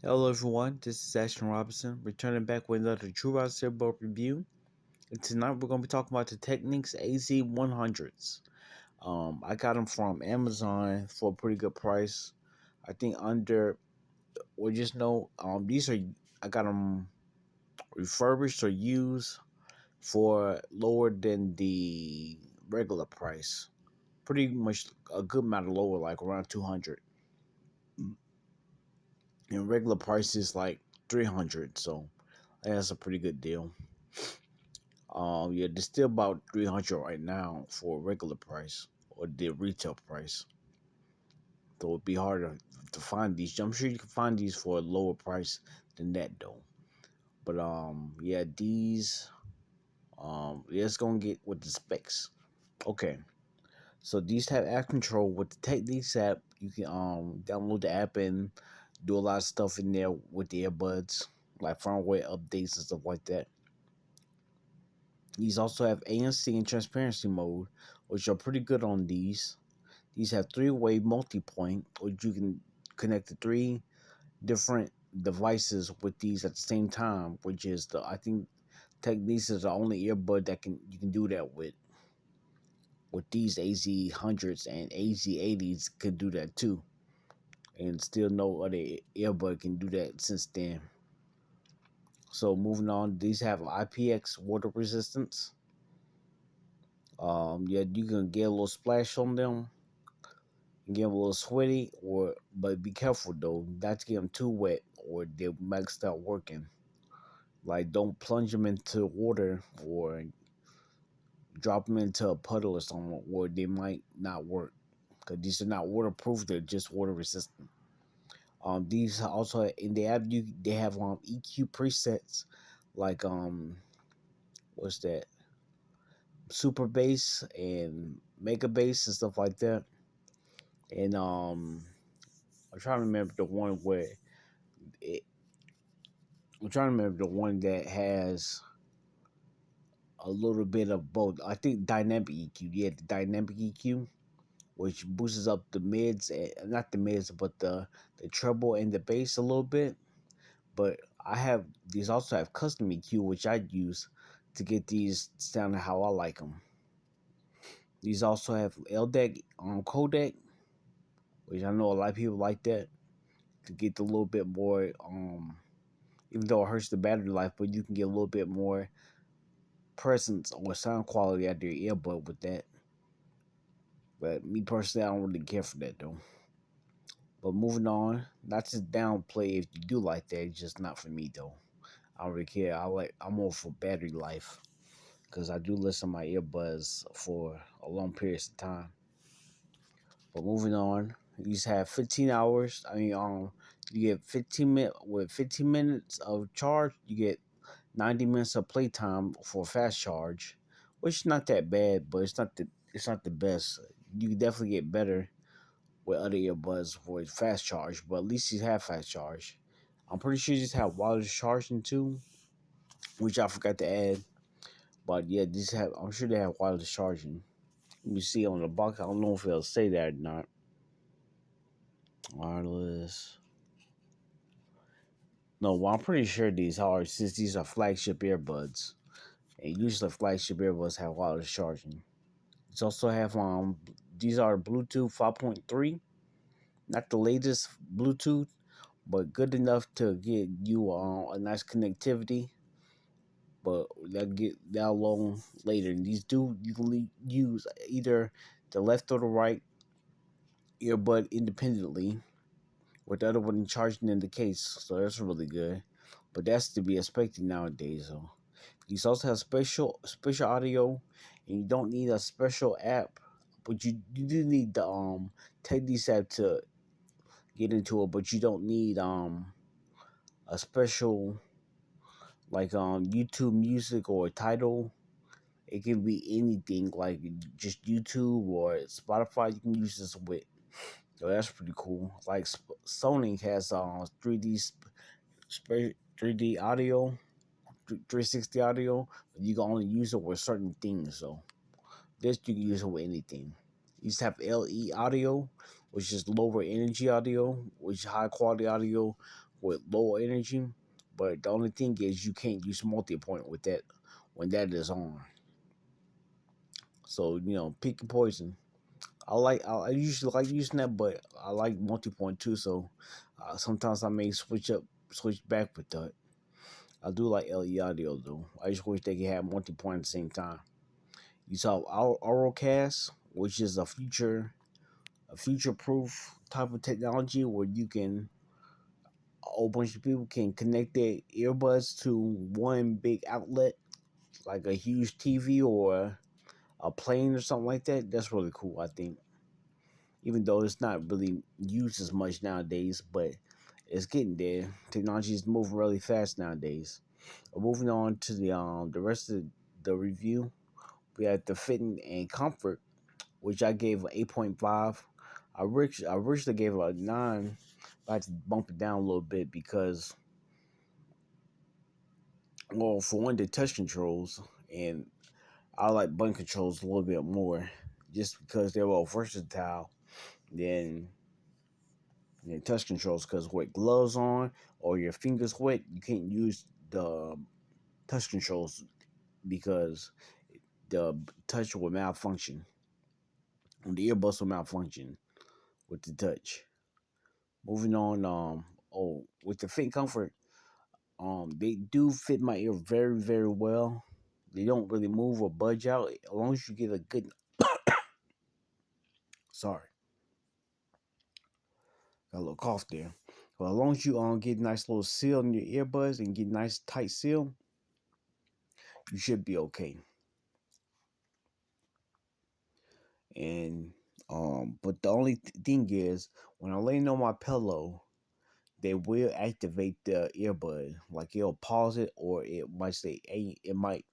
Hello everyone, this is Ashton Robinson, returning back with another True Rise Book review. And tonight we're going to be talking about the Technics AZ100s. I got them from Amazon for a pretty good price. I think just know, I got them refurbished or used for lower than the regular price. Pretty much a good amount lower, like around 200. And regular price is like 300, so that's a pretty good deal. Yeah, they're still about 300 right now for a regular price or the retail price. So it'd be harder to find these. I'm sure you can find these for a lower price than that though. But yeah, let's go and get with the specs. Okay, so these have app control with the Techniques app. You can download the app and do a lot of stuff in there with the earbuds, like firmware updates and stuff like that. These also have ANC and transparency mode, which are pretty good on these. These have three-way multi-point, which you can connect to three different devices with these at the same time, which is I think Technics is the only earbud that you can do that with. With these AZ100s and AZ80s could do that too, and still no other earbud can do that since then. So moving on, these have IPX water resistance. Yeah, you can get a little splash on them, get a little sweaty, but be careful though, not to get them too wet, or they might start working. Like, don't plunge them into water or drop them into a puddle or something, or they might not work. Cause these are not waterproof; they're just water resistant. These also in the app they have EQ presets like what's that, super bass and mega bass and stuff like that. And I'm trying to remember the one where it, I'm trying to remember the one that has a little bit of both. I think dynamic EQ. Yeah, the dynamic EQ, which boosts up the mids, not the mids, but the treble and the bass a little bit. But these also have custom EQ, which I use to get these sounding how I like them. These also have LDEC codec, which I know a lot of people like that to get a little bit more. Even though it hurts the battery life, but you can get a little bit more presence or sound quality out of your earbud with that. But me personally, I don't really care for that though. But moving on, not to downplay if you do like that, it's just not for me though. I don't really care. I'm more for battery life because I do listen to my earbuds for a long periods of time. But moving on, these have 15 hours. You get 15 minutes of charge. You get 90 minutes of playtime for fast charge, which is not that bad, but it's not the best. You can definitely get better with other earbuds for fast charge, but at least these have fast charge. I'm pretty sure these have wireless charging too, which I forgot to add. But yeah, I'm sure they have wireless charging. You see on the box. I don't know if it'll say that or not. Wireless. No, well, I'm pretty sure these are, since these are flagship earbuds, and usually flagship earbuds have wireless charging. These also have these are Bluetooth 5.3, not the latest Bluetooth, but good enough to get you a nice connectivity. But that alone later. And these you can use either the left or the right earbud independently, with the other one charging in the case. So that's really good. But that's to be expected nowadays. So these also have special audio, and you don't need a special app, but you do need the Technics app to get into it. But you don't need a special, like YouTube Music or Tidal. It can be anything like just YouTube or Spotify. You can use this with. So that's pretty cool. Like Sony has 3D audio, 360 audio, but you can only use it with certain things. So this you can use it with anything. You just have LE audio, which is lower energy audio, which is high quality audio with low energy. But the only thing is you can't use multi-point with that when that is on. So pick your poison. I usually like using that, but I like multi-point too. So sometimes I may switch back with that. I do like LE audio though. I just wish they could have multi-point at the same time. You saw Aurocast, which is a future-proof type of technology where you can a whole bunch of people can connect their earbuds to one big outlet, like a huge TV or a plane or something like that. That's really cool, I think. Even though it's not really used as much nowadays, but it's getting there. Technology is moving really fast nowadays. Moving on to the rest of the review, we had the fitting and comfort, which I gave an 8.5. I originally gave it a 9. I had to bump it down a little bit because, well, for one, the touch controls, and I like button controls a little bit more, just because they're more versatile than touch controls. Because with gloves on or your fingers wet, you can't use the touch controls because the touch will malfunction. The earbuds will malfunction with the touch. Moving on, with the fit comfort, they do fit my ear very, very well. They don't really move or budge out as long as you get a good. Sorry, got a little cough there. But as long as you get a nice little seal in your earbuds and get a nice tight seal, you should be okay. And but the only thing is, when I'm laying on my pillow, they will activate the earbud. Like it'll pause it, or it might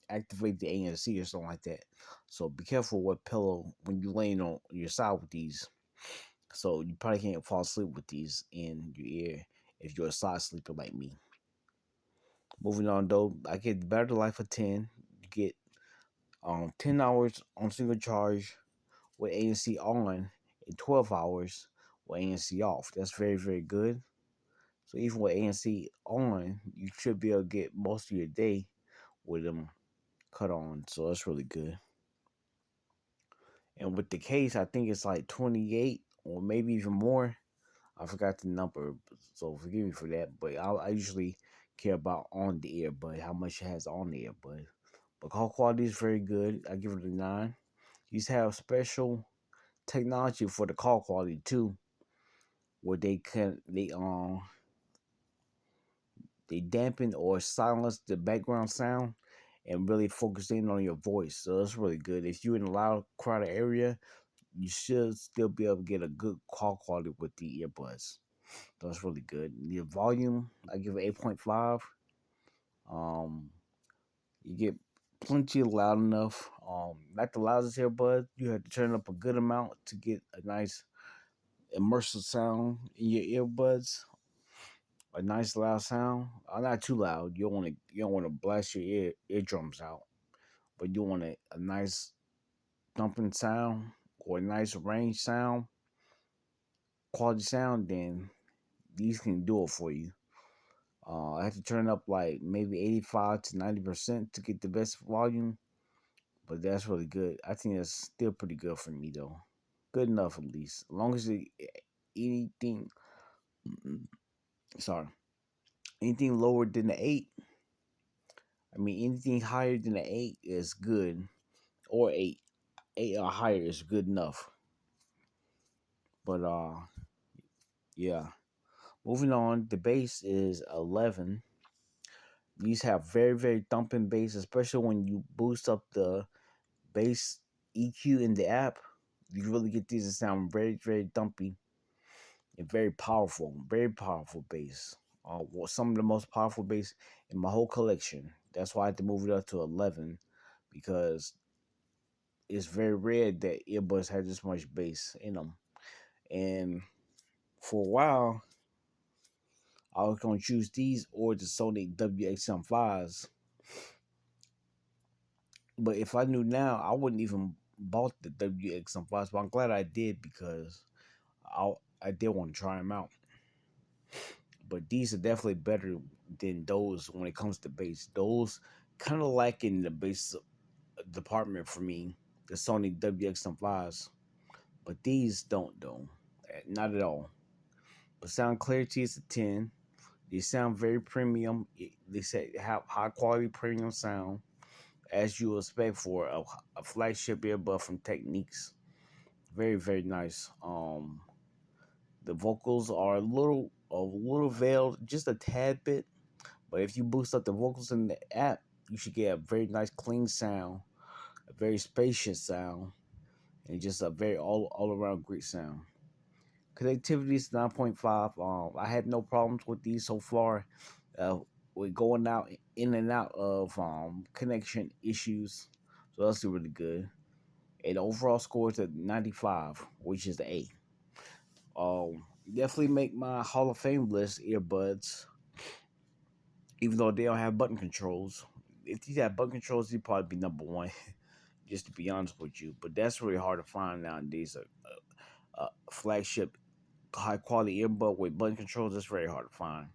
activate the ANC or something like that. So be careful what pillow when you're laying on your side with these. So you probably can't fall asleep with these in your ear if you're a side sleeper like me. Moving on though, I get the battery life of 10. You get 10 hours on single charge with ANC on and 12 hours with ANC off. That's very, very good. So even with ANC on, you should be able to get most of your day with them cut on. So that's really good. And with the case, I think it's like 28 or maybe even more. I forgot the number, so forgive me for that. But I usually care about on the earbud, how much it has on the earbud. But call quality is very good. I give it a 9. These have special technology for the call quality too, where they dampen or silence the background sound and really focus in on your voice. So that's really good. If you're in a loud, crowded area, you should still be able to get a good call quality with the earbuds. That's really good. The volume, I give it 8.5. Um, you get plenty loud enough. Not the loudest earbud. You have to turn up a good amount to get a nice immersive sound in your earbuds. A nice loud sound. Not too loud. You don't want to blast your eardrums out, but you want a nice thumping sound or a nice range sound, quality sound. Then these can do it for you. I have to turn up like maybe 85 to 90% to get the best volume, but that's really good. I think that's still pretty good for me though. Good enough at least. As long as anything, sorry, anything lower than the 8, I mean anything higher than the 8 is good, or 8, 8 or higher is good enough. But yeah. Moving on, the bass is 11. These have very, very thumping bass, especially when you boost up the bass EQ in the app. You really get these to sound very, very thumpy and very powerful bass. Some of the most powerful bass in my whole collection. That's why I had to move it up to 11 because it's very rare that earbuds have this much bass in them. And for a while, I was going to choose these or the Sony WX-M5s. But if I knew now, I wouldn't even bought the WX-M5s. But I'm glad I did because I did want to try them out. but these are definitely better than those when it comes to bass. Those kind of lack in the bass department for me. The Sony WX-5s, but these don't though, not at all. But sound clarity is a 10. They sound very premium. They say have high quality premium sound as you expect for a flagship earbud from Technics. Very very nice. The vocals are a little veiled, just a tad bit. But if you boost up the vocals in the app, you should get a very nice clean sound, a very spacious sound, and just a very all around great sound. Connectivity is 9.5. I had no problems with these so far. Uh, we're going out in and out of connection issues, so that's really good. And overall score is at 95, which is the A. Definitely make my Hall of Fame list earbuds, even though they don't have button controls. If these had button controls, they'd probably be number one, just to be honest with you. But that's really hard to find nowadays. A flagship high quality earbud with button controls is very hard to find.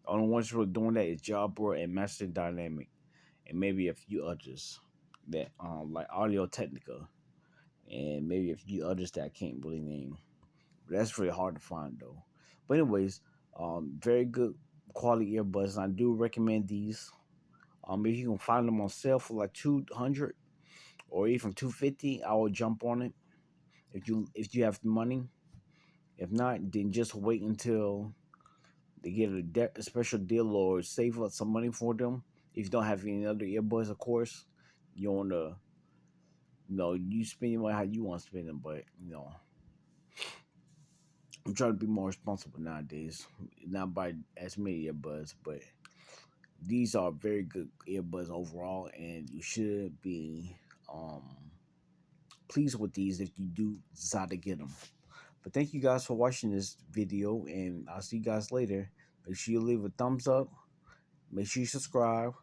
The only ones really doing that is Jabra and Master Dynamic, and maybe a few others that like Audio Technica, and maybe a few others that I can't really name. But that's really hard to find though. But anyways, very good quality earbuds. And I do recommend these. If you can find them on sale for like 200 or even 250, I will jump on it. If you have the money. If not, then just wait until they get a special deal or save up some money for them. If you don't have any other earbuds, of course, you want to, you spend your money how you want to spend them. But I'm trying to be more responsible nowadays. Not buy as many earbuds, but these are very good earbuds overall, and you should be um, pleased with these if you do decide to get them. But thank you guys for watching this video, and I'll see you guys later. Make sure you leave a thumbs up. Make sure you subscribe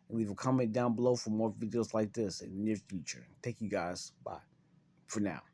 and leave a comment down below for more videos like this in the near future. Thank you guys. Bye for now.